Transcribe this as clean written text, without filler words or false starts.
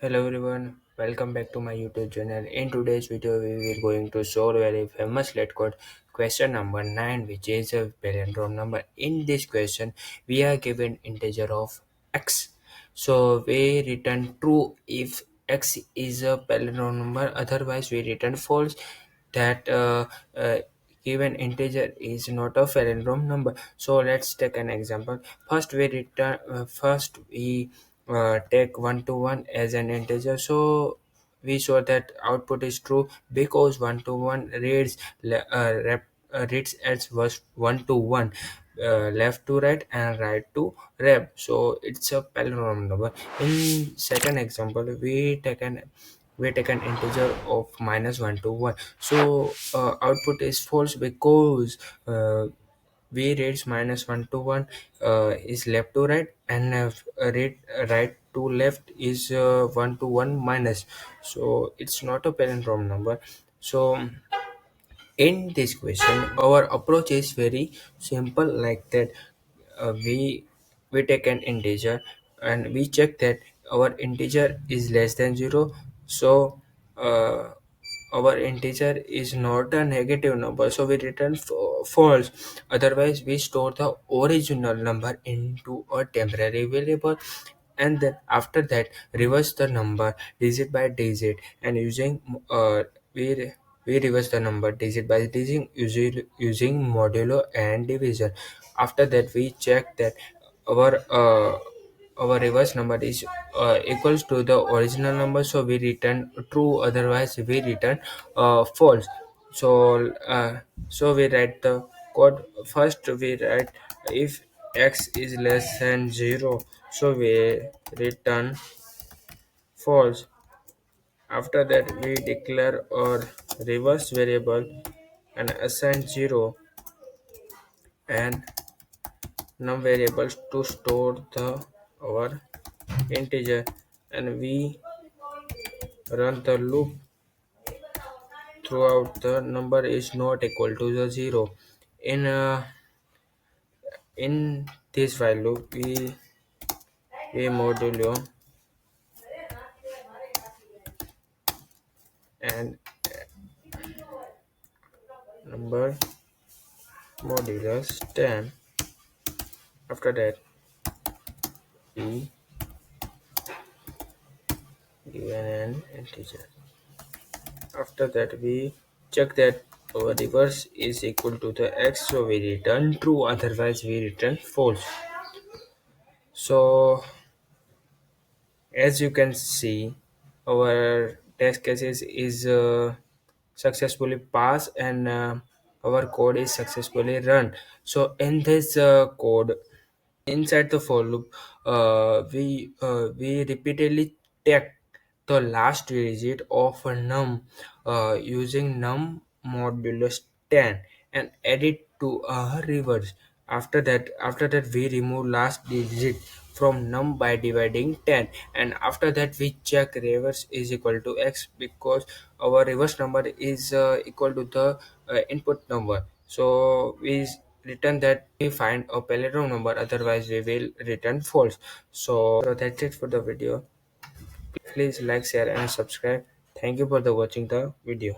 Hello everyone, welcome back to my YouTube channel. In today's video, we will going to solve very famous LeetCode question number 9, which is a palindrome number. In this question, we are given integer of x. So we return true if x is a palindrome number. Otherwise, we return false that uh, given integer is not a palindrome number. So let's take an example. First we take 1 to 1 as an integer, so we show that output is true because 1 to 1 reads as was 1 to 1, left to right and right to left, so it's a palindrome number. In second example, we take an integer of -1 to 1, so output is false because we reads -1 to 1 is left to right, and read right to left is 1 to 1 minus, so it's not a palindrome number. So in this question, our approach is very simple, like that. Uh, we we take an integer and we check that our integer is less than 0. So uh, our integer is not a negative number, so we return false. Otherwise, we store the original number into a temporary variable, and then after that reverse the number digit by digit, and using we we reverse the number digit by digit using modulo and division. After that, we check that our uh, our reverse number is equals to the original number, so we return true. Otherwise, we return false. So we write the code. First we write if x is less than 0, so we return false. After that, we declare our reverse variable and assign 0 and num variables to store the our integer, and we run the loop throughout the number is not equal to the 0. In this while loop, we modulo and number modulus 10. After that, we given an integer. After that, we check that our reverse is equal to the x, so we return true. Otherwise, we return false. So as you can see, our test cases is successfully passed, and our code is successfully run. So in this code, inside the for loop, we repeatedly take the last digit of a num using num modulus 10 and add it to a reverse. After that we remove last digit from num by dividing 10, and after that we check reverse is equal to x because our reverse number is equal to the input number. So we return that we find a palindrome number. Otherwise, we will return false. So that's it for the video. Please like, share and subscribe. Thank you for the watching the video.